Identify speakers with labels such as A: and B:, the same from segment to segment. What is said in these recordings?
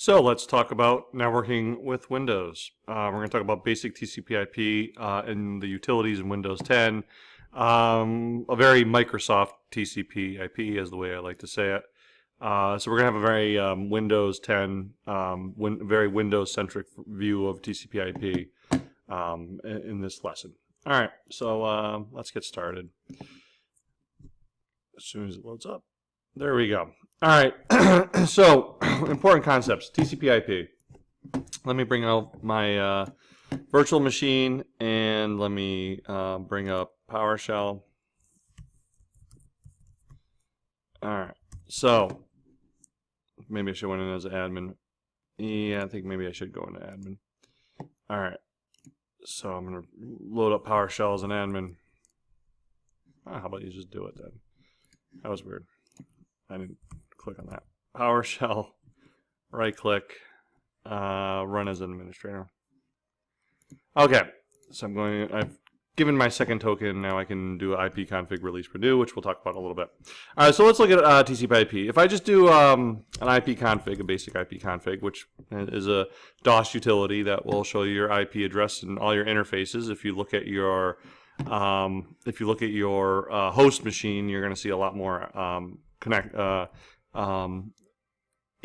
A: So let's talk about networking with Windows. We're going to talk about basic TCP/IP and the utilities in Windows 10. A very Microsoft TCP/IP is the way I like to say it. So we're going to have a very Windows 10, very Windows-centric view of TCP/IP in this lesson. All right, so let's get started. As soon as it loads up. There we go. All right, so important concepts, TCP/IP. Let me bring out my virtual machine and let me bring up PowerShell. All right, so maybe I should go in as an admin. Yeah, I think maybe I should go into admin. All right, so I'm going to load up PowerShell as an admin. How about you just do it then? That was weird. I didn't click on that. PowerShell, right click, run as an administrator. Okay, so I've given my second token. Now I can do IP config release renew, which we'll talk about in a little bit. All right, so let's look at TCP/IP. If I just do an IP config, a basic IP config, which is a DOS utility that will show you your IP address and all your interfaces. If you look at your host machine, you're going to see a lot more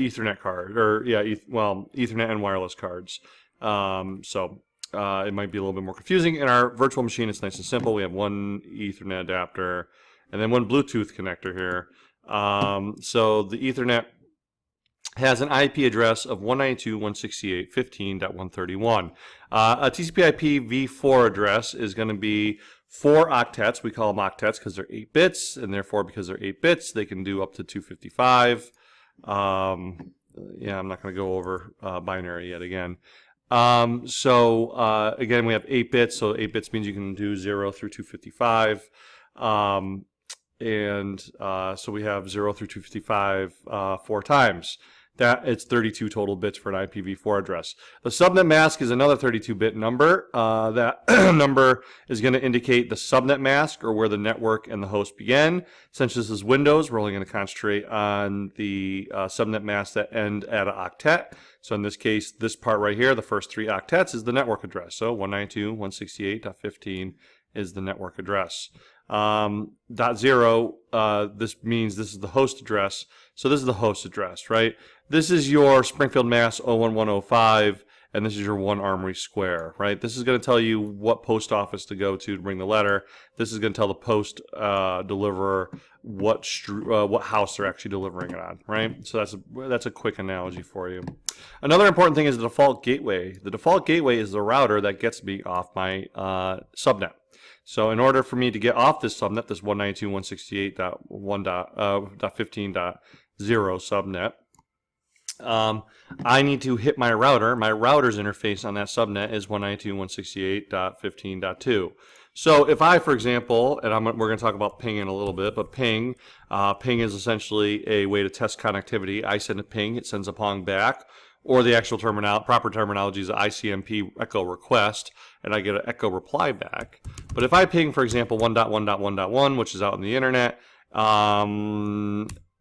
A: Ethernet card, or Ethernet and wireless cards. So it might be a little bit more confusing. In our virtual machine, it's nice and simple. We have one Ethernet adapter and then one Bluetooth connector here. So the Ethernet has an IP address of 192.168.15.131. A TCP/IP v4 address is going to be 4 octets. We call them octets because they're 8 bits, and therefore because they're 8 bits, they can do up to 255. Yeah, I'm not going to go over binary yet again. Again, we have 8 bits, so 8 bits means you can do 0 through 255. So we have 0 through 255 4 times. It's 32 total bits for an IPv4 address. The subnet mask is another 32-bit number. That number is going to indicate the subnet mask, or where the network and the host begin. Since this is Windows, we're only going to concentrate on the subnet masks that end at an octet. So in this case, this part right here, the first 3 octets, is the network address. So 192.168.15 is the network address. .0, this means this is the host address. So this is the host address, right? This is your Springfield, Mass. 01105, and this is your 1 Armory Square, right? This is going to tell you what post office to go to bring the letter. This is going to tell the post deliverer what house they're actually delivering it on, right? So that's a quick analogy for you. Another important thing is the default gateway. The default gateway is the router that gets me off my subnet. So in order for me to get off this subnet, this 192.168.1.15.0 subnet, I need to hit my router. My router's interface on that subnet is 192.168.15.2. So if I, for example, and we're going to talk about ping in a little bit, but ping is essentially a way to test connectivity. I send a ping, it sends a pong back, or the actual proper terminology is ICMP echo request, and I get an echo reply back. But if I ping, for example, 1.1.1.1, which is out on the internet,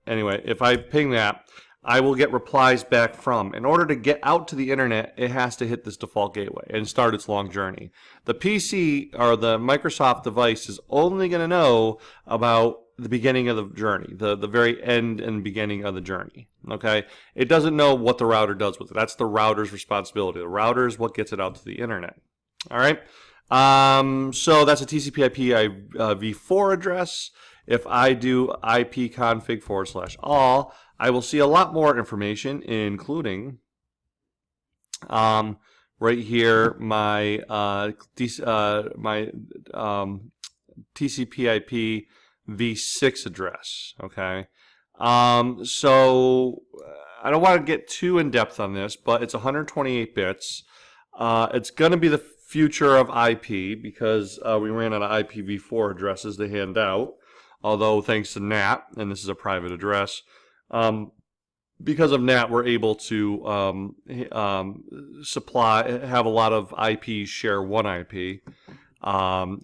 A: anyway, if I ping that, I will get replies back from. In order to get out to the internet, it has to hit this default gateway and start its long journey. The PC, or the Microsoft device, is only going to know about the beginning of the journey, the very end and beginning of the journey. Okay, it doesn't know what the router does with it. That's the router's responsibility. The router is what gets it out to the internet. All right, so that's a TCP/IP v4 address. If I do ipconfig/all, I will see a lot more information, including right here my TCP/IP v6 address. Okay, so I don't want to get too in depth on this, but it's 128 bits. It's going to be the future of IP because we ran out of IPv4 addresses to hand out. Although thanks to NAT, and this is a private address, because of NAT, we're able to have a lot of IPs share one IP.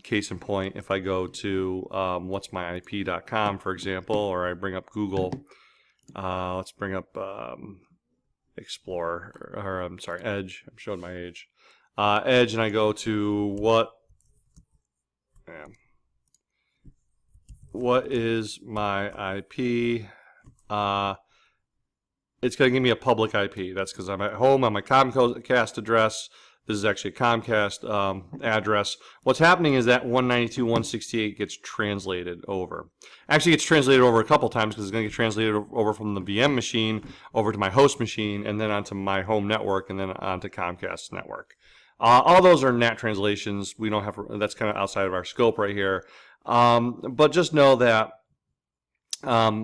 A: Case in point, if I go to whatsmyip.com, for example, or I bring up Google, let's bring up Explorer, or I'm sorry, Edge. I'm showing my age. Edge, and I go to what is my IP? It's going to give me a public IP. That's because I'm at home on my Comcast address. This is actually a Comcast address. What's happening is that 192.168 gets translated over. Actually, it gets translated over a couple times because it's going to get translated over from the VM machine over to my host machine and then onto my home network and then onto Comcast's network. All those are NAT translations. We don't have, that's kind of outside of our scope right here. But just know that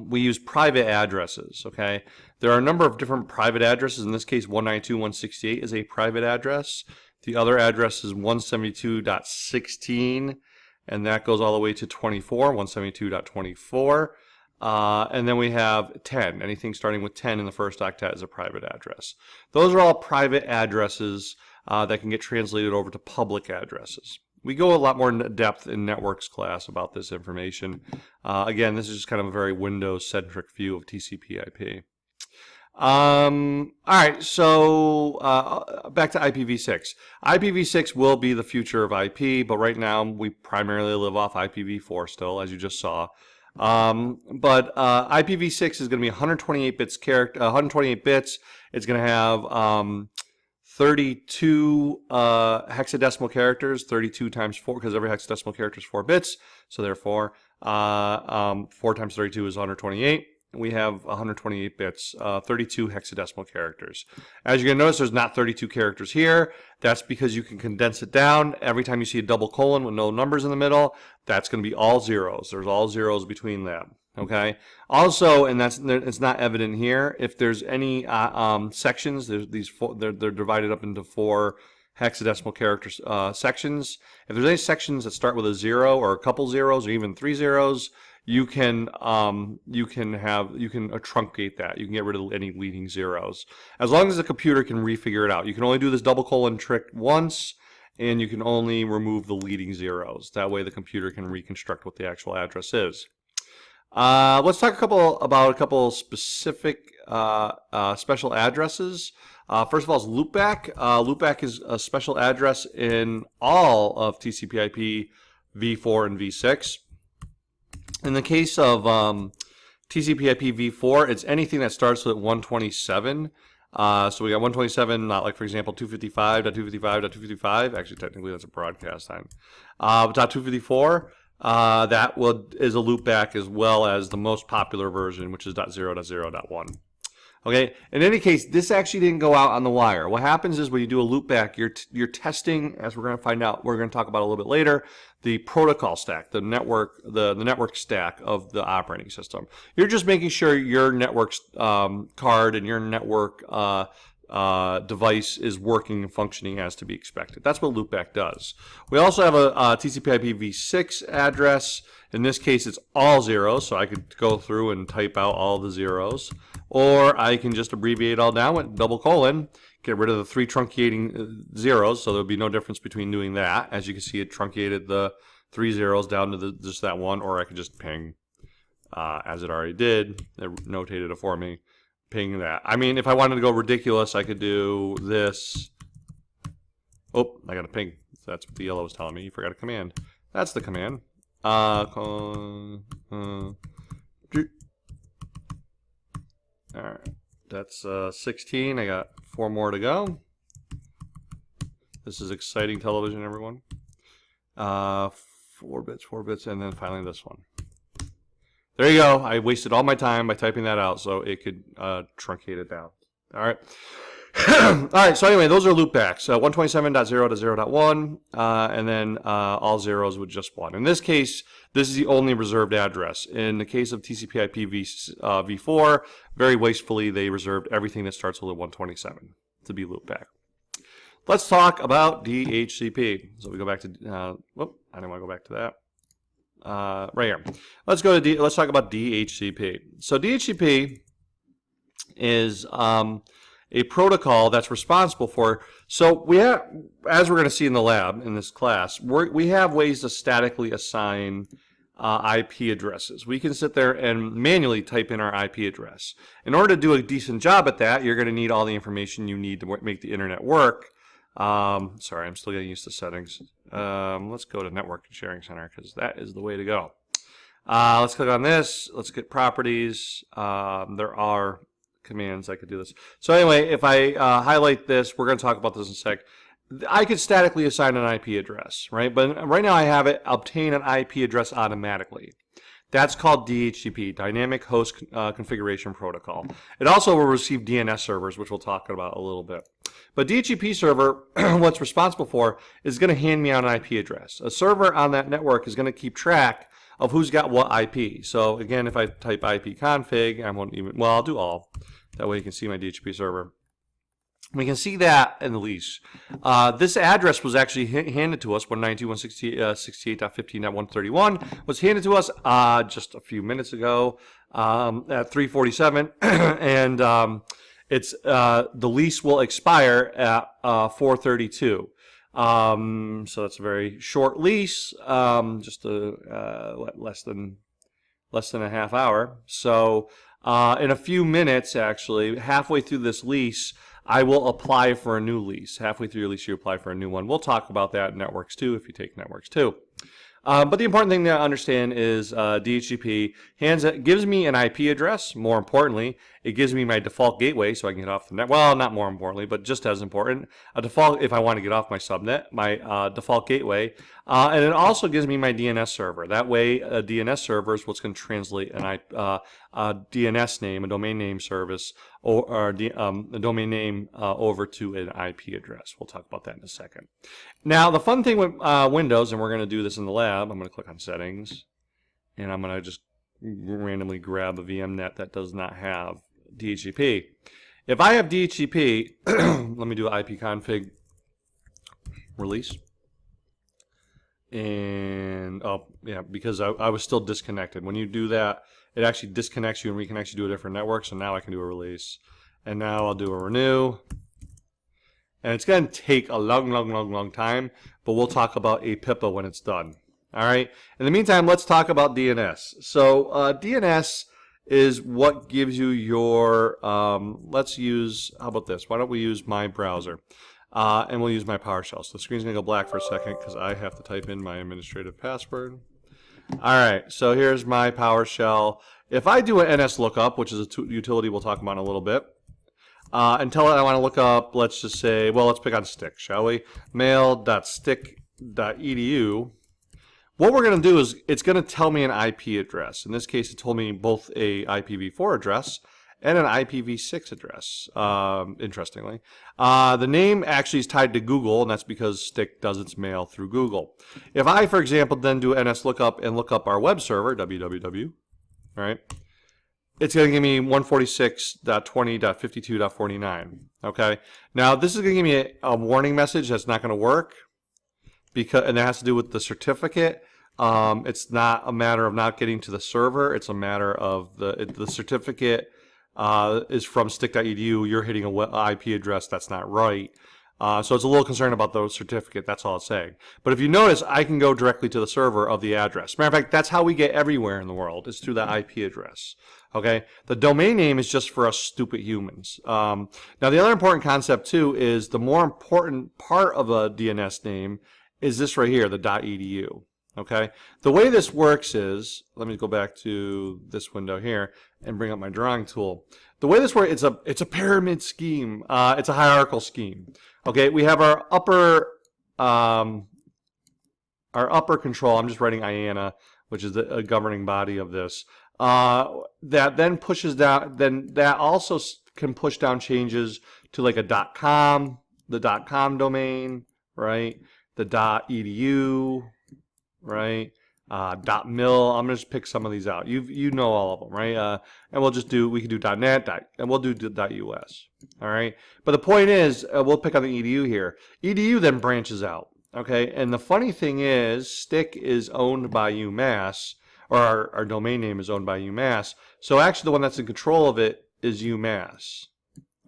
A: we use private addresses, okay? There are a number of different private addresses. In this case, 192.168 is a private address. The other address is 172.16, and that goes all the way to 24, 172.24. And then we have 10. Anything starting with 10 in the first octet is a private address. Those are all private addresses that can get translated over to public addresses. We go a lot more in depth in networks class about this information. Again, this is just kind of a very Windows-centric view of TCP/IP. All right, so back to IPv6. IPv6 will be the future of IP, but right now we primarily live off IPv4 still, as you just saw. But IPv6 is going to be 128 bits. It's going to have 32 hexadecimal characters, 32 times 4, because every hexadecimal character is 4 bits, so therefore 4 times 32 is 128. We have 128 bits, 32 hexadecimal characters. As you're going to notice, there's not 32 characters here. That's because you can condense it down. Every time you see a double colon with no numbers in the middle, that's going to be all zeros. There's all zeros between them. Okay. Also, and it's not evident here, if there's any sections, they're divided up into 4 hexadecimal character sections. If there's any sections that start with a 0 or a couple zeros or even 3 zeros, you can truncate that. You can get rid of any leading zeros, as long as the computer can refigure it out. You can only do this double colon trick once, and you can only remove the leading zeros. That way, the computer can reconstruct what the actual address is. Let's talk about a couple specific special addresses. First of all, is loopback. Loopback is a special address in all of TCP/IP v4 and v6. In the case of TCP/IP v4, it's anything that starts with 127. So we got 127, not like, for example, 255.255.255. Actually, technically, that's a broadcast time. But .254, that is a loopback, as well as the most popular version, which is .0.0.1. Okay. In any case, this actually didn't go out on the wire. What happens is when you do a loopback, you're testing, as we're going to find out, we're going to talk about a little bit later, the protocol stack, the network stack of the operating system. You're just making sure your network card and your network device is working and functioning as to be expected. That's what loopback does. We also have a TCP/IP v6 address. In this case, it's all zeros, so I could go through and type out all the zeros. Or I can just abbreviate all down with double colon, get rid of the 3 truncating zeros, so there'll be no difference between doing that. As you can see, it truncated the 3 zeros down to just that one, or I could just ping, as it already did. It notated it for me, ping that. I mean, if I wanted to go ridiculous, I could do this. Oh, I got a ping. That's what the yellow was telling me. You forgot a command. That's the command. Alright, that's 16. I got 4 more to go. This is exciting television, everyone. 4 bits, and then finally this one. There you go. I wasted all my time by typing that out so it could truncate it down. All right. All right, so anyway, those are loopbacks. 127.0.0.1, and then all zeros with just 1. In this case, this is the only reserved address. In the case of TCP/IP v4, very wastefully, they reserved everything that starts with a 127 to be loopback. Let's talk about DHCP. So we go back to, I didn't want to go back to that. Right here. Let's talk about DHCP. So DHCP is a protocol that's responsible for, so we have, as we're going to see in the lab in this class, we have ways to statically assign IP addresses. We can sit there and manually type in our IP address. In order to do a decent job at that, you're going to need all the information you need to make the internet work. Sorry, I'm still getting used to settings. Let's go to Network and Sharing Center because that is the way to go. Let's click on this. Let's get properties. There are commands I could do this. So anyway, if I highlight this, we're going to talk about this in a sec. I could statically assign an IP address, right? But right now I have it obtain an IP address automatically. That's called DHCP, Dynamic Host Configuration Protocol. It also will receive DNS servers, which we'll talk about a little bit. But DHCP server, what's responsible for, is going to hand me out an IP address. A server on that network is going to keep track of who's got what IP. So again, if I type ipconfig, I won't even, well, I'll do all. That way you can see my DHCP server. We can see that in the lease. This address was actually handed to us, 192.168.15.131, was handed to us just a few minutes ago at 3:47, and it's the lease will expire at 4:32. So that's a very short lease, just less than a half hour. So in a few minutes, actually, halfway through this lease, I will apply for a new lease. Halfway through your lease, you apply for a new one. We'll talk about that in Networks 2 if you take Networks 2. But the important thing to understand is DHCP gives me an IP address. More importantly, it gives me my default gateway so I can get off the net. Well, not more importantly, but just as important, a default if I want to get off my subnet, my default gateway. And it also gives me my DNS server. That way, a DNS server is what's going to translate a DNS name, a domain name service, or a domain name over to an IP address. We'll talk about that in a second. Now, the fun thing with Windows, and we're going to do this in the lab, I'm going to click on Settings, and I'm going to just randomly grab a VMnet that does not have DHCP. If I have DHCP, let me do ipconfig release. And, oh, yeah, because I was still disconnected. When you do that, it actually disconnects you and reconnects you to a different network. So now I can do a release. And now I'll do a renew. And it's going to take a long time, but we'll talk about a PIPA when it's done. All right. In the meantime, let's talk about DNS. So DNS is what gives you your, let's use, how about this? Why don't we use my browser? And we'll use my PowerShell. So the screen's going to go black for a second because I have to type in my administrative password. All right, so here's my PowerShell. If I do an NS lookup, which is a utility we'll talk about in a little bit, and tell it I want to look up, let's just say, well, let's pick on stick, shall we? mail.stick.edu. What we're going to do is it's going to tell me an IP address. In this case, it told me both a IPv4 address and an IPv6 address, interestingly. The name actually is tied to Google, and that's because Stick does its mail through Google. If I, for example, then do NS lookup and look up our web server, www, right? It's going to give me 146.20.52.49, okay? Now, this is going to give me a warning message that's not going to work, and that has to do with the certificate. It's not a matter of not getting to the server. It's a matter of the certificate is from stick.edu, you're hitting an IP address that's not right. So it's a little concerned about the certificate, that's all it's saying. But if you notice, I can go directly to the server of the address. Matter of fact, that's how we get everywhere in the world, is through that IP address. Okay? The domain name is just for us stupid humans. Now the other important concept too is the more important part of a DNS name is this right here, the .edu. Okay, the way this works is, let me go back to this window here and bring up my drawing tool. The way this works, it's a pyramid scheme. It's a hierarchical scheme. Okay, we have our upper control. I'm just writing IANA, which is a governing body of this. That then pushes down. Then that also can push down changes to like a .com, the .com domain, right? The .edu. Right, .mil. I'm gonna just pick some of these out. You know all of them, right? And we can do .net, and we'll do .us. All right. But the point is, we'll pick on the edu here. Edu then branches out. Okay. And the funny thing is, Stick is owned by UMass, or our domain name is owned by UMass. So actually, the one that's in control of it is UMass.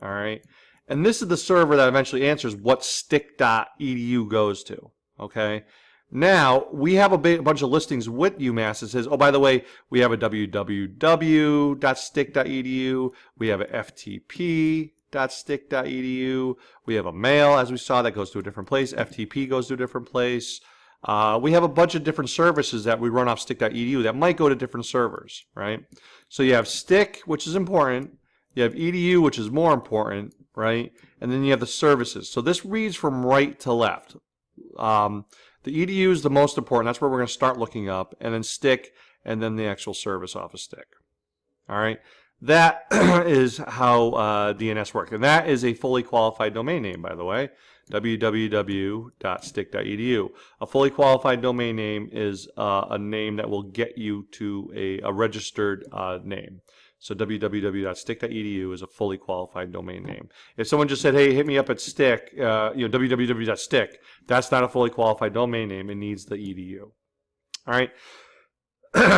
A: All right. And this is the server that eventually answers what stick.edu goes to. Okay. Now, we have a bunch of listings with UMass that says, oh, by the way, we have a www.stick.edu, we have a ftp.stick.edu, we have a mail, as we saw, that goes to a different place, FTP goes to a different place. We have a bunch of different services that we run off stick.edu that might go to different servers, right? So you have stick, which is important, you have edu, which is more important, right? And then you have the services. So this reads from right to left. The edu is the most important. That's where we're going to start looking up. And then stick, and then the actual service off of stick. All right? That is how DNS works. And that is a fully qualified domain name, by the way, www.stick.edu. A fully qualified domain name is a name that will get you to a registered name. So www.stick.edu is a fully qualified domain name. If someone just said, hey, hit me up at stick, www.stick, that's not a fully qualified domain name. It needs the edu. All right.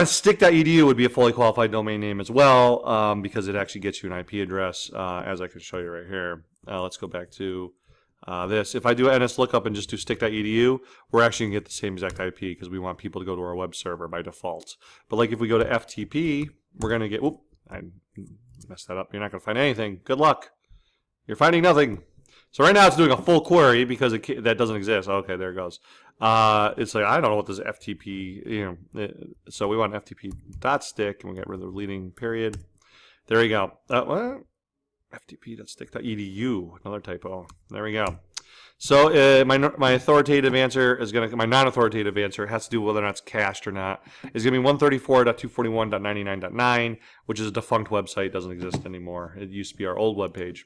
A: Stick.edu would be a fully qualified domain name as well, because it actually gets you an IP address, as I can show you right here. Let's go back to this. If I do NS lookup and just do stick.edu, we're actually going to get the same exact IP because we want people to go to our web server by default. But like if we go to FTP, we're going to get, whoop, I messed that up. You're not going to find anything. Good luck. You're finding nothing. So right now it's doing a full query because that doesn't exist. Okay, there it goes. It's like, I don't know what this FTP, so we want FTP.stick, and we get rid of the leading period. There we go. What? FTP.stick.edu, another typo. There we go. So my authoritative answer is going to, my non-authoritative answer has to do with whether or not it's cached or not. It's going to be 134.241.99.9, which is a defunct website, doesn't exist anymore. It used to be our old web page.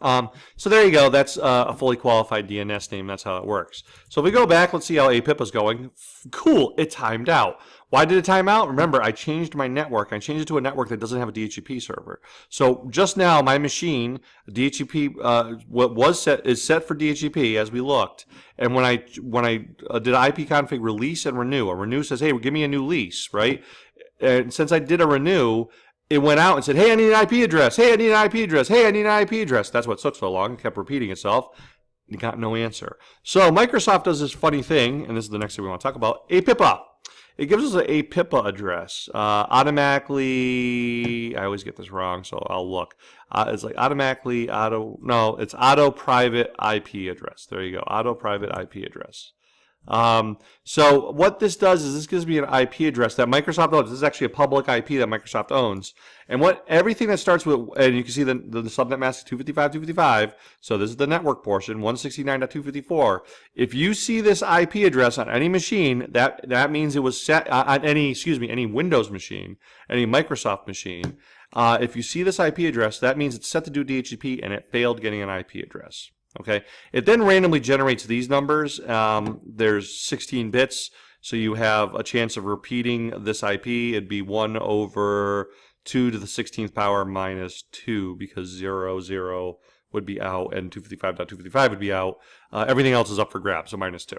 A: So there you go. That's a fully qualified DNS name. That's how it works. So if we go back, let's see how APIP is going. Cool. It timed out. Why did it time out? Remember, I changed my network. I changed it to a network that doesn't have a DHCP server. So just now, my machine, DHCP, what was set is set for DHCP as we looked. And when I did ipconfig release and renew, a renew says, hey, give me a new lease, right? And since I did a renew, it went out and said, hey, I need an IP address. Hey, I need an IP address. Hey, I need an IP address. That's what took so long. It kept repeating itself. It got no answer. So Microsoft does this funny thing, and this is the next thing we want to talk about, APIPA. It gives us an APIPA address. Automatically, I always get this wrong, so I'll look. It's like automatically, it's auto private IP address. There you go, auto private IP address. So what this does is this gives me an IP address that Microsoft owns. This is actually a public IP that Microsoft owns. And everything that starts with, and you can see the subnet mask 255.255. So this is the network portion, 169.254. If you see this IP address on any machine, that means it was set on any Windows machine, any Microsoft machine. If you see this IP address, that means it's set to do DHCP and it failed getting an IP address. Okay, it then randomly generates these numbers. There's 16 bits, so you have a chance of repeating this IP. It'd be 1 over 2 to the 16th power minus 2 because 0 would be out and 255.255 would be out. Everything else is up for grabs, so minus 2.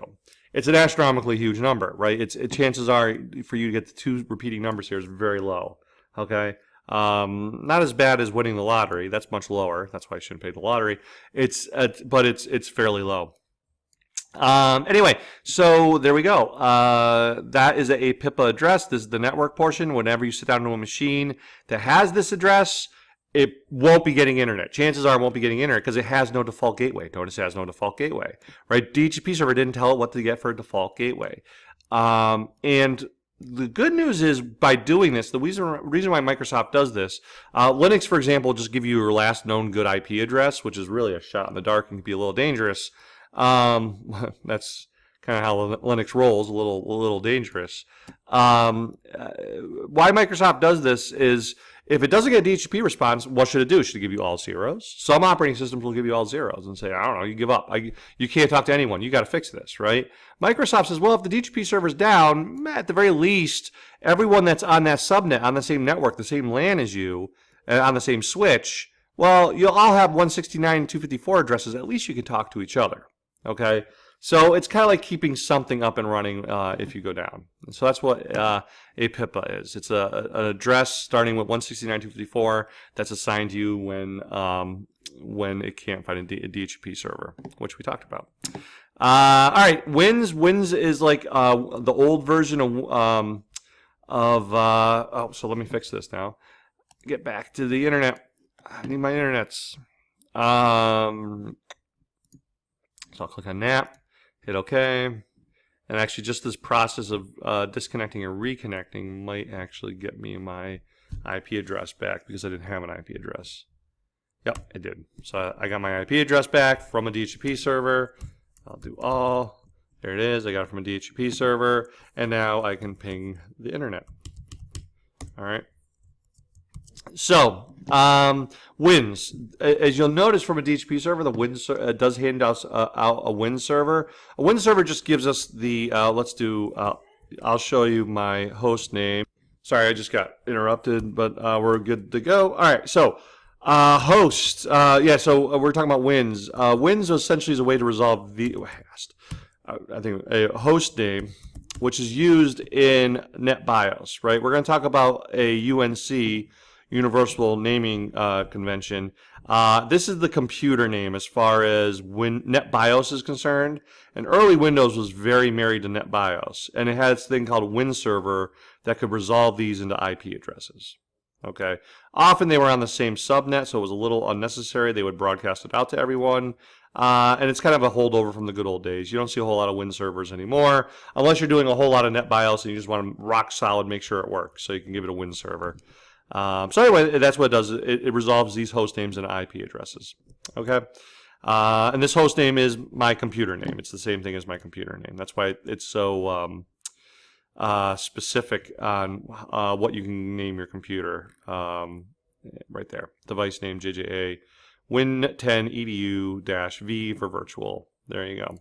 A: It's an astronomically huge number, right? Chances are for you to get the 2 repeating numbers here is very low. Okay. Not as bad as winning the lottery. That's much lower. That's why I shouldn't pay the lottery. But it's fairly low. Anyway, so there we go. That is a APIPA address. This is the network portion. Whenever you sit down to a machine that has this address, it won't be getting internet. Chances are it won't be getting internet because it has no default gateway. Notice it has no default gateway, right? DHCP server didn't tell it what to get for a default gateway. And the good news is by doing this, the reason why Microsoft does this, Linux, for example, will just give you your last known good IP address, which is really a shot in the dark and can be a little dangerous. That's kind of how Linux rolls, a little dangerous. Why Microsoft does this is if it doesn't get a DHCP response, what should it do? Should it give you all zeros? Some operating systems will give you all zeros and say, I don't know, you give up. You can't talk to anyone. You got to fix this, right? Microsoft says, well, if the DHCP server's down, at the very least, everyone that's on that subnet, on the same network, the same LAN as you, on the same switch, well, you'll all have 169.254 addresses. At least you can talk to each other, okay? So it's kind of like keeping something up and running if you go down. So that's what APIPA is. It's an address starting with 169.254 that's assigned to you when it can't find a DHCP server, which we talked about. All right, Wins. Wins is like the old version of oh, so let me fix this now. Get back to the internet. I need my internets. So I'll click on that, hit OK, and actually just this process of disconnecting and reconnecting might actually get me my IP address back because I didn't have an IP address. Yep, it did. So I got my IP address back from a DHCP server. I'll do all. There it is. I got it from a DHCP server, and now I can ping the internet. All right. So, Wins. As you'll notice from a DHCP server, the Wins does hand us out a Wins server. A Wins server just gives us the, I'll show you my host name. Sorry, I just got interrupted, but we're good to go. All right, so host. Yeah, so we're talking about Wins. Wins essentially is a way to resolve I think a host name, which is used in NetBIOS, right? We're going to talk about a UNC, Universal Naming Convention. This is the computer name as far as NetBIOS is concerned. And early Windows was very married to NetBIOS. And it had this thing called WinServer that could resolve these into IP addresses. Okay. Often they were on the same subnet, so it was a little unnecessary. They would broadcast it out to everyone. And it's kind of a holdover from the good old days. You don't see a whole lot of Win servers anymore, unless you're doing a whole lot of NetBIOS and you just want to rock solid, make sure it works, so you can give it a Win server. So anyway, that's what it does. It resolves these host names and IP addresses. Okay, and this host name is my computer name. It's the same thing as my computer name. That's why it's so specific on what you can name your computer. Right there, device name JJA. Win10edu-v for virtual. There you go.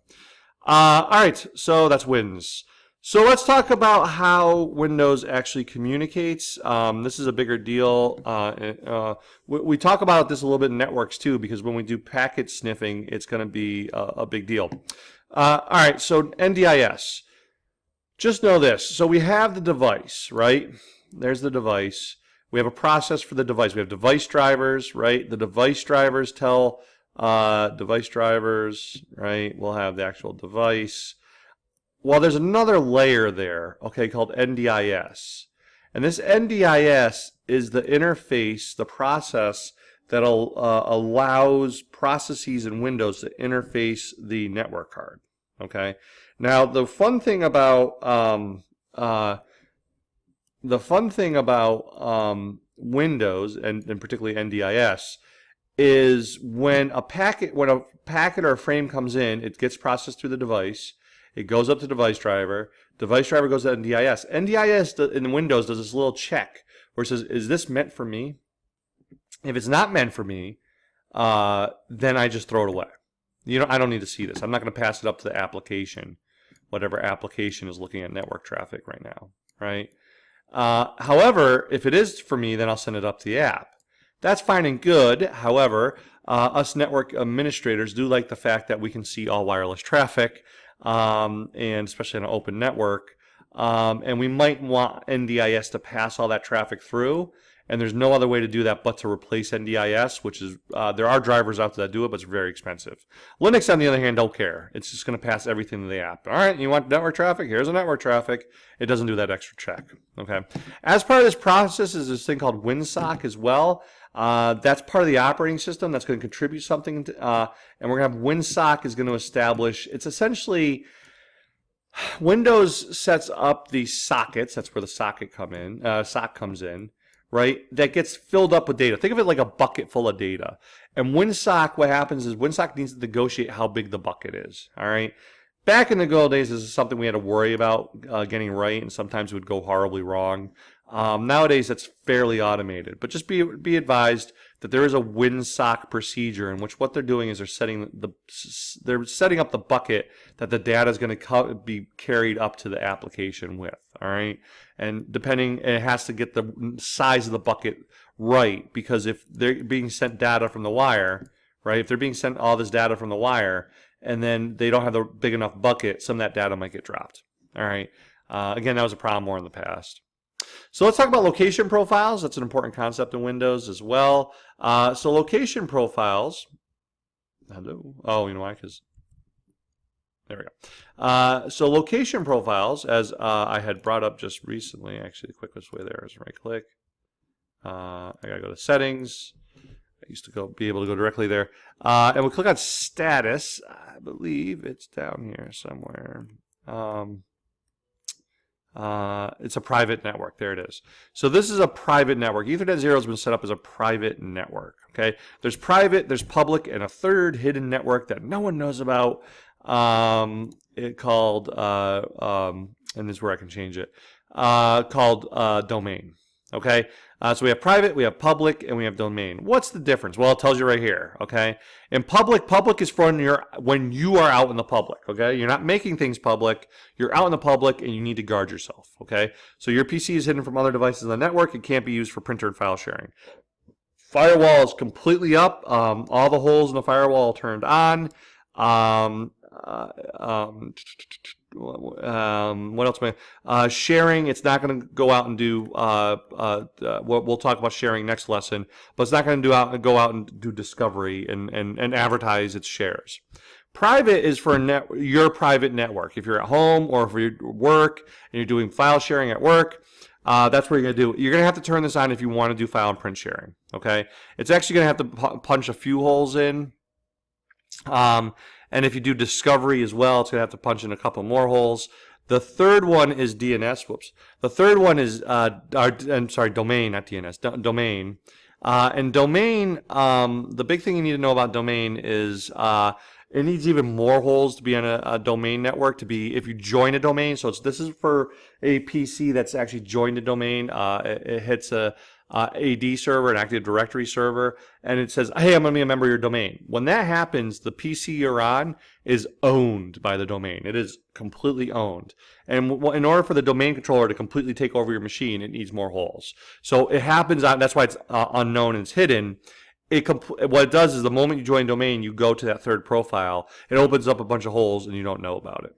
A: All right, so that's Wins. So let's talk about how Windows actually communicates. This is a bigger deal. We talk about this a little bit in networks too, because when we do packet sniffing, it's going to be a big deal. All right, so NDIS. Just know this. So we have the device, right? There's the device. We have a process for the device. We have device drivers, right? The device drivers tell device drivers, right? We'll have the actual device. Well, there's another layer there, okay, called NDIS. And this NDIS is the interface, the process that allows processes in Windows to interface the network card, okay? Now, the fun thing about Windows, and particularly NDIS, is when a packet or a frame comes in, it gets processed through the device, it goes up to device driver goes to NDIS. NDIS in Windows does this little check where it says, is this meant for me? If it's not meant for me, then I just throw it away. I don't need to see this. I'm not going to pass it up to the application, whatever application is looking at network traffic right now, right? However, if it is for me, then I'll send it up to the app. That's fine and good. However, us network administrators do like the fact that we can see all wireless traffic, and especially on an open network. And we might want NDIS to pass all that traffic through. And there's no other way to do that but to replace NDIS, which is, there are drivers out there that do it, but it's very expensive. Linux, on the other hand, don't care. It's just going to pass everything to the app. All right, you want network traffic? Here's a network traffic. It doesn't do that extra check. Okay. As part of this process is this thing called WinSock as well. That's part of the operating system that's going to contribute something. And we're going to have WinSock is going to establish, it's essentially, Windows sets up the sockets. That's where the sock comes in. Right, that gets filled up with data. Think of it like a bucket full of data. And WinSock, what happens is WinSock needs to negotiate how big the bucket is. All right. Back in the good old days, this is something we had to worry about getting right, and sometimes it would go horribly wrong. Nowadays, that's fairly automated. But just be advised that there is a WinSock procedure in which what they're doing is they're setting up the bucket that the data is going to be carried up to the application with. All right, and it has to get the size of the bucket right, because if they're being sent data from the wire, right? If they're being sent all this data from the wire, and then they don't have the big enough bucket, some of that data might get dropped. All right. Again, that was a problem more in the past. So let's talk about location profiles. That's an important concept in Windows as well. So location profiles. Hello. Oh, you know why? Because There we go. So location profiles, as I had brought up just recently, actually the quickest way there is right click. I gotta go to settings. I used to be able to go directly there. And we click on status. I believe it's down here somewhere. It's a private network. There it is. So this is a private network. Ethernet 0 has been set up as a private network. Okay. There's private, there's public, and a third hidden network that no one knows about. It called, and this is where I can change it, called domain. Okay. So we have private, we have public, and we have domain. What's the difference? Well, it tells you right here. Okay. In public is for when you are out in the public. Okay. You're not making things public. You're out in the public, and you need to guard yourself. Okay. So your PC is hidden from other devices on the network. It can't be used for printer and file sharing. Firewall is completely up. All the holes in the firewall are turned on. What else? Sharing, it's not going to go out and do, we'll talk about sharing next lesson, but it's not going to go out and do discovery and advertise its shares. Private is for your private network. If you're at home or if you're at work and you're doing file sharing at work, that's what you're going to do. You're going to have to turn this on if you want to do file and print sharing. Okay? It's actually going to have to punch a few holes in. And if you do discovery as well, it's going to have to punch in a couple more holes. The third one is DNS. Whoops. The third one is, domain, not DNS, domain. And domain, the big thing you need to know about domain is it needs even more holes to be on a domain network, to be if you join a domain. So this is for a PC that's actually joined a domain. It hits a AD server, an Active Directory server, and it says, hey, I'm going to be a member of your domain. When that happens, the PC you're on is owned by the domain. It is completely owned. And in order for the domain controller to completely take over your machine, it needs more holes. So it happens, that's why it's unknown and it's hidden. What it does is the moment you join domain, you go to that third profile, it opens up a bunch of holes and you don't know about it.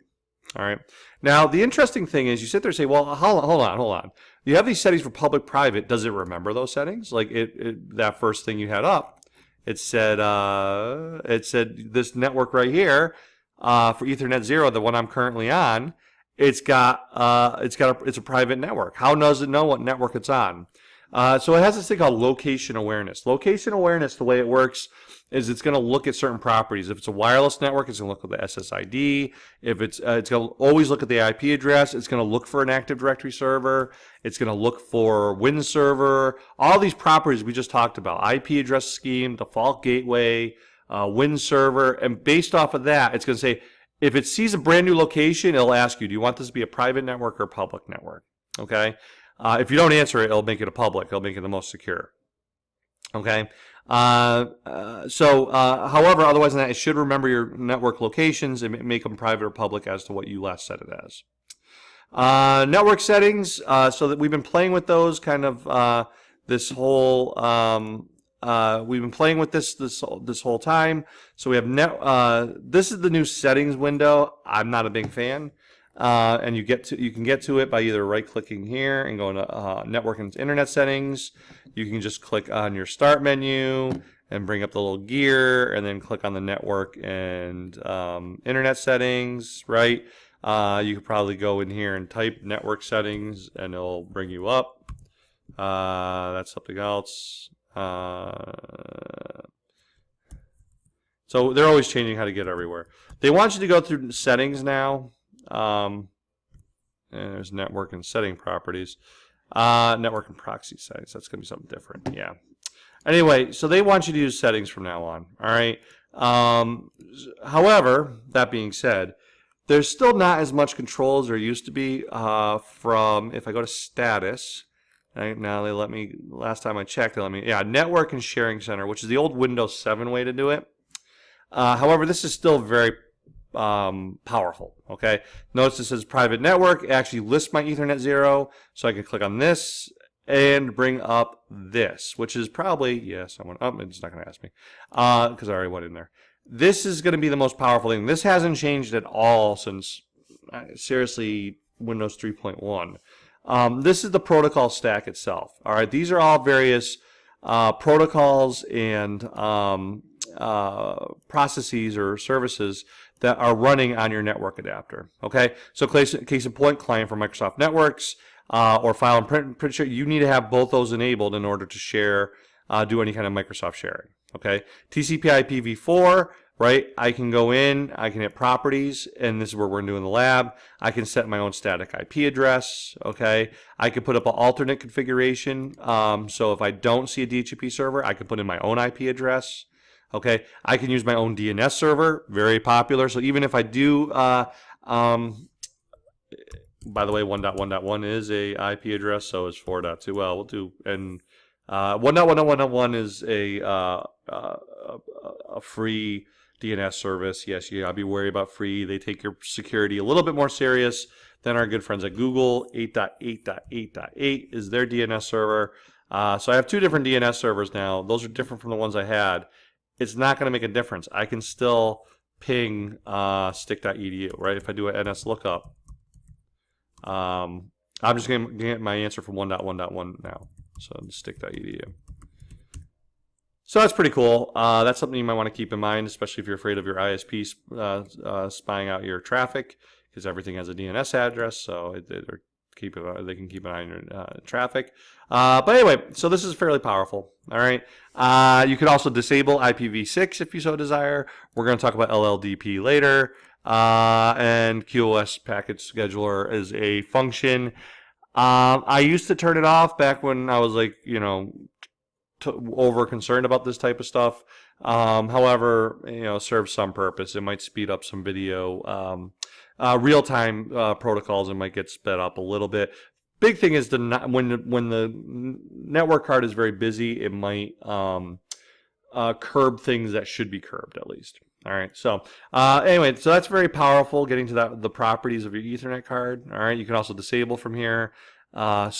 A: All right. Now, the interesting thing is you sit there and say, well, hold on. You have these settings for public, private. Does it remember those settings? Like that first thing you had up, it said this network right here for Ethernet 0, the one I'm currently on, it's a private network. How does it know what network it's on? So it has this thing called location awareness. Location awareness, the way it works is it's going to look at certain properties. If it's a wireless network, it's going to look at the SSID. If it's going to always look at the IP address. It's going to look for an Active Directory server. It's going to look for Win server. All these properties we just talked about: IP address scheme, default gateway, Win server, and based off of that, it's going to say if it sees a brand new location, it'll ask you, do you want this to be a private network or a public network? Okay. If you don't answer it, it'll make it a public. It'll make it the most secure. Okay. However, otherwise than that, it should remember your network locations and make them private or public as to what you last set it as. Network settings. So that we've been playing with those kind of this whole. We've been playing with this whole time. So we have this is the new settings window. I'm not a big fan. And you can get to it by either right-clicking here and going to network and internet settings. You can just click on your start menu and bring up the little gear, and then click on the network and internet settings. Right? You could probably go in here and type network settings, and it'll bring you up. That's something else. So they're always changing how to get everywhere. They want you to go through settings now. And there's network and setting properties. Network and proxy settings. That's going to be something different. Yeah. Anyway, so they want you to use settings from now on. All right. However, that being said, there's still not as much control as there used to be from, if I go to status, right, now they let me, last time I checked, they let me, network and sharing center, which is the old Windows 7 way to do it. However, this is still very powerful. Okay, notice it says private network. It actually lists my Ethernet 0, so I can click on this and bring up this, which is probably, yes, I went up. It's not going to ask me because I already went in there. This is going to be the most powerful thing. This hasn't changed at all since seriously Windows 3.1. This is the protocol stack itself. All right, these are all various protocols and processes or services that are running on your network adapter. Okay, so case in point, client for Microsoft Networks or file and print share, you need to have both those enabled in order to share, do any kind of Microsoft sharing. Okay, TCP/IP v4. Right, I can go in, I can hit properties, and this is where we're going to do in the lab. I can set my own static IP address. Okay, I can put up an alternate configuration. So if I don't see a DHCP server, I can put in my own IP address. Okay, I can use my own DNS server, very popular. So even if I do, by the way, 1.1.1 is a IP address, so is 4.2. Well, we'll do, and 1.1.1.1 is a free DNS service. Yes, you gotta be worried about free. They take your security a little bit more serious than our good friends at Google. 8.8.8.8 is their DNS server. So I have two different DNS servers now. Those are different from the ones I had. It's not going to make a difference. I can still ping stick.edu, right? If I do an NS lookup, I'm just going to get my answer from 1.1.1 now. So stick.edu. So that's pretty cool. That's something you might want to keep in mind, especially if you're afraid of your ISP spying out your traffic, because everything has a DNS address, so they can keep an eye on your traffic. But anyway, so this is fairly powerful. All right. You could also disable IPv6 if you so desire. We're going to talk about LLDP later. And QoS package scheduler is a function. I used to turn it off back when I was like, over concerned about this type of stuff. However, serves some purpose. It might speed up some video, real-time protocols. It might get sped up a little bit. Big thing is when the network card is very busy, it might curb things that should be curbed at least. All right. So anyway, so that's very powerful. Getting to the properties of your Ethernet card. All right. You can also disable from here. And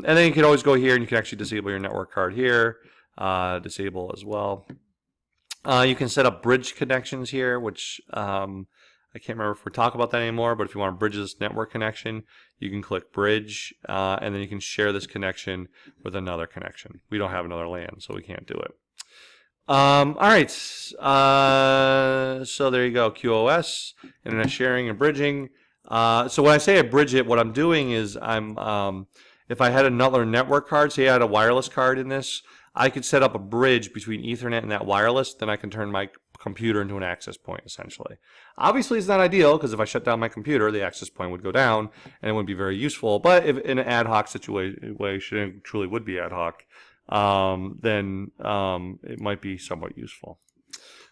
A: then you can always go here and you can actually disable your network card here. Disable as well. You can set up bridge connections here, which I can't remember if we're talking about that anymore, but if you want to bridge this network connection, you can click bridge, and then you can share this connection with another connection. We don't have another LAN, so we can't do it. All right, so there you go, QoS, internet sharing and bridging. So when I say I bridge it, what I'm doing is if I had another network card, say I had a wireless card in this, I could set up a bridge between Ethernet and that wireless, then I can turn my computer into an access point, essentially. Obviously, it's not ideal, because if I shut down my computer, the access point would go down, and it wouldn't be very useful. But if in an ad hoc situation, it truly would be ad hoc, then it might be somewhat useful.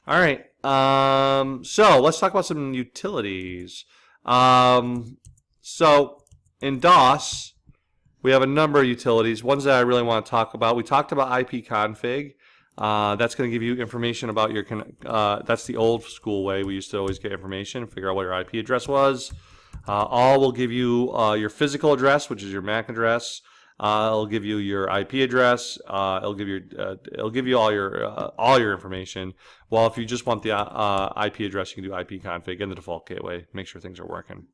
A: All right, so let's talk about some utilities. So in DOS, we have a number of utilities. Ones that I really want to talk about. We talked about ipconfig. That's going to give you information about your, that's the old school way. We used to always get information and figure out what your IP address was. All will give you your physical address, which is your MAC address. It'll give you your IP address. It'll give you all your information. Well, if you just want the IP address, you can do ipconfig in the default gateway. Make sure things are working.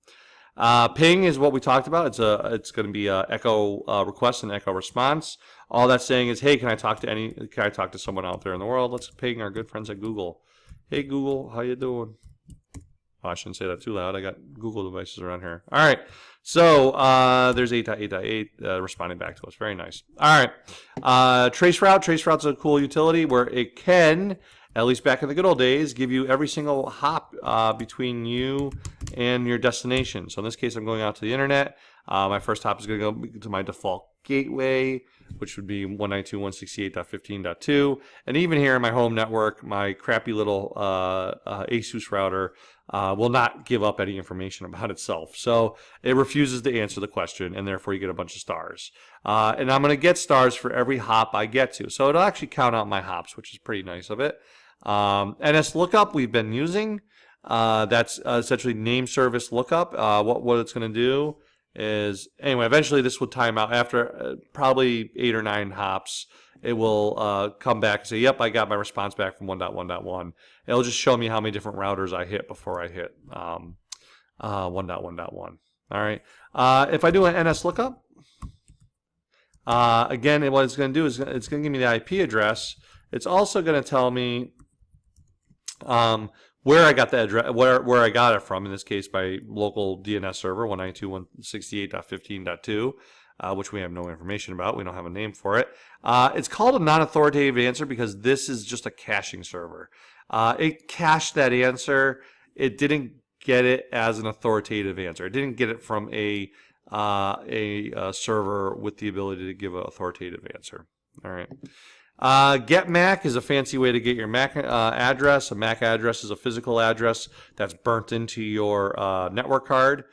A: Ping is what we talked about. It's going to be a echo request and echo response. All that's saying is, hey, can I talk to someone out there in the world? Let's ping our good friends at Google. Hey Google, how you doing? Oh, I shouldn't say that too loud. I got Google devices around here. All right. So there's 8.8.8 responding back to us. Very nice. All right. Traceroute. Traceroute's a cool utility where it can, at least back in the good old days, give you every single hop between you and your destination. So in this case, I'm going out to the internet. My first hop is going to go to my default gateway, which would be 192.168.15.2. And even here in my home network, my crappy little ASUS router will not give up any information about itself. So it refuses to answer the question, and therefore you get a bunch of stars. And I'm going to get stars for every hop I get to. So it'll actually count out my hops, which is pretty nice of it. NS lookup we've been using. That's essentially name service lookup. What it's going to do is, anyway, eventually this will time out after probably 8 or 9 hops. It will come back and say, yep, I got my response back from 1.1.1. It'll just show me how many different routers I hit before I hit 1.1.1. All right. If I do an NS lookup, again, what it's going to do is it's going to give me the IP address, It's also going to tell me where I got the address, where I got it from. In this case, my local DNS server 192.168.15.2. Which we have no information about. We don't have a name for it. It's called a non-authoritative answer because this is just a caching server. It cached that answer. It didn't get it as an authoritative answer. It didn't get it from a server with the ability to give an authoritative answer. All right. Get MAC is a fancy way to get your MAC address. A MAC address is a physical address that's burnt into your network card.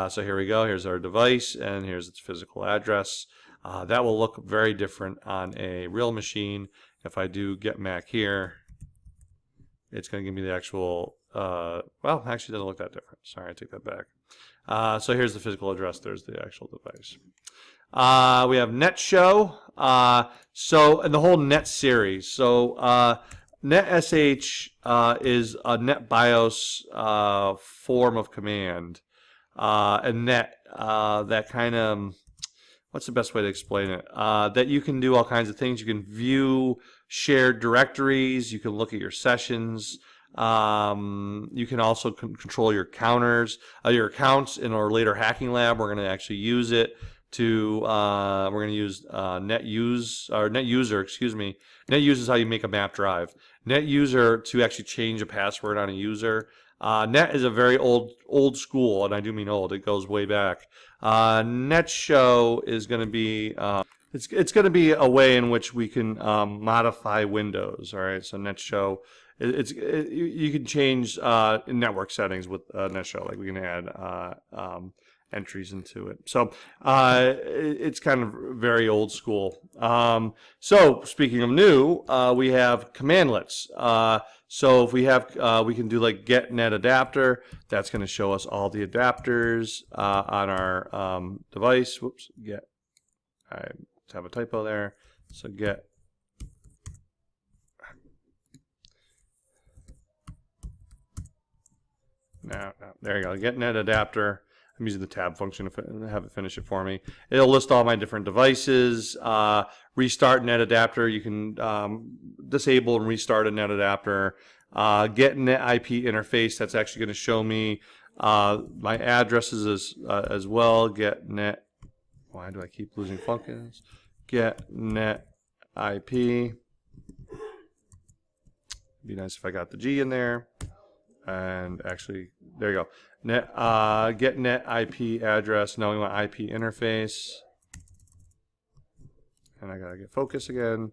A: So here we go. Here's our device, and here's its physical address. That will look very different on a real machine. If I do get MAC here, it's going to give me the actual, well, actually it doesn't look that different. Sorry, I take that back. So here's the physical address. There's the actual device. We have NetShow. And the whole Net series. So NetSH is a NetBIOS form of command. And that kind of, what's the best way to explain it? That you can do all kinds of things. You can view shared directories. You can look at your sessions. You can also control your counters, your accounts. In our later hacking lab, we're going to actually use it to, we're going to use NetUser, excuse me. NetUser is how you make a map drive. NetUser to actually change a password on a user. Net is a very old school, and I do mean old. It goes way back. NetShow is going to be it's going to be a way in which we can modify Windows. All right, so NetShow, you can change network settings with NetShow. Like we can add entries into it. So it's kind of very old school. So speaking of new, we have commandlets. So if we have, we can do like get net adapter. That's going to show us all the adapters on our device. Whoops, get. I have a typo there. So get. No, there you go. Get net adapter. I'm using the tab function to have it finish it for me. It'll list all my different devices. Restart net adapter. You can disable and restart a net adapter. Get net IP interface. That's actually going to show me my addresses as well. Get net. Why do I keep losing functions? Get net IP. It'd be nice if I got the G in there. And actually, there you go. Get net IP address. Now we want IP interface. And I gotta get focus again.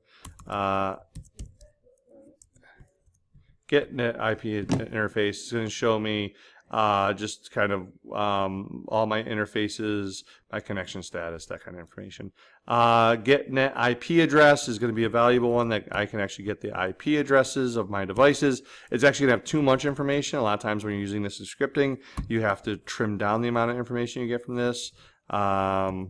A: Get net IP interface is going to show me just kind of all my interfaces, my connection status, that kind of information. Get net IP address is going to be a valuable one that I can actually get the IP addresses of my devices. It's actually going to have too much information. A lot of times when you're using this in scripting, you have to trim down the amount of information you get from this. Because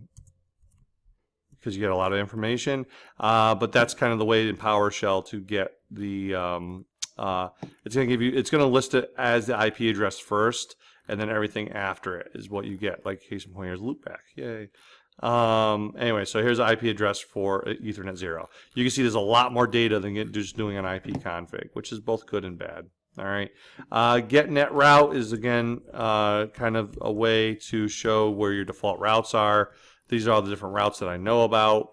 A: you get a lot of information, but that's kind of the way in PowerShell to get the it's going to give you, it's going to list it as the IP address first, and then everything after it is what you get. Like case in point, here's loopback, yay. Anyway, so here's the IP address for Ethernet 0. You can see there's a lot more data than just doing an IP config, which is both good and bad. All right. Get net route is again kind of a way to show where your default routes are. These are all the different routes that I know about.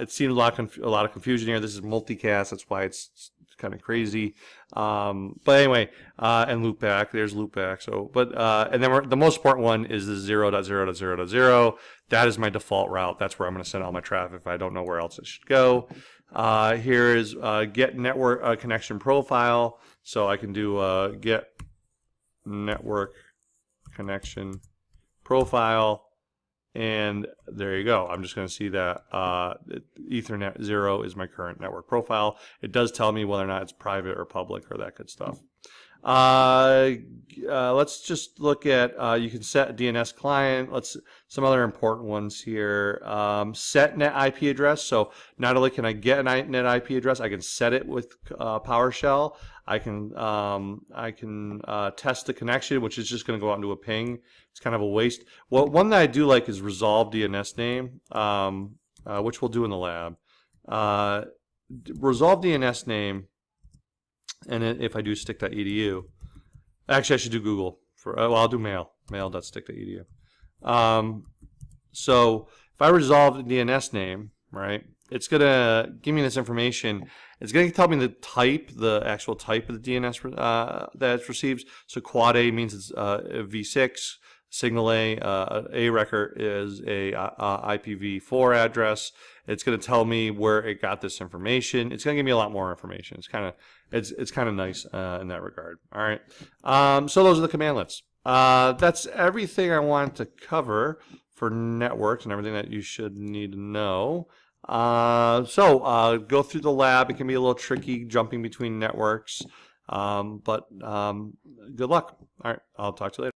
A: It seems a lot of confusion here. This is multicast, that's why it's kind of crazy. But anyway, and loopback. There's loopback. So, but and then the most important one is the 0.0.0.0. That is my default route. That's where I'm going to send all my traffic if I don't know where else it should go. Here is get network connection profile. So I can do get network connection profile. And there you go. I'm just going to see that Ethernet 0 is my current network profile. It does tell me whether or not it's private or public or that good stuff. Let's just look at, you can set a DNS client. Some other important ones here. Set net IP address. So not only can I get a net IP address, I can set it with PowerShell. I can test the connection, which is just going to go out into a ping. It's kind of a waste. Well, one that I do like is resolve DNS name, which we'll do in the lab. resolve DNS name, and if I do stick.edu, actually I should do Google for. Well, I'll do mail.stick.edu. So if I resolve the DNS name, right, it's gonna give me this information. It's gonna tell me the actual type of the DNS that it receives. So quad A means it's v6. Signal A record is a IPv4 address. It's going to tell me where it got this information. It's going to give me a lot more information. It's kind of nice in that regard. All right. So those are the commandlets. That's everything I wanted to cover for networks and everything that you should need to know. Go through the lab. It can be a little tricky jumping between networks, but good luck. All right. I'll talk to you later.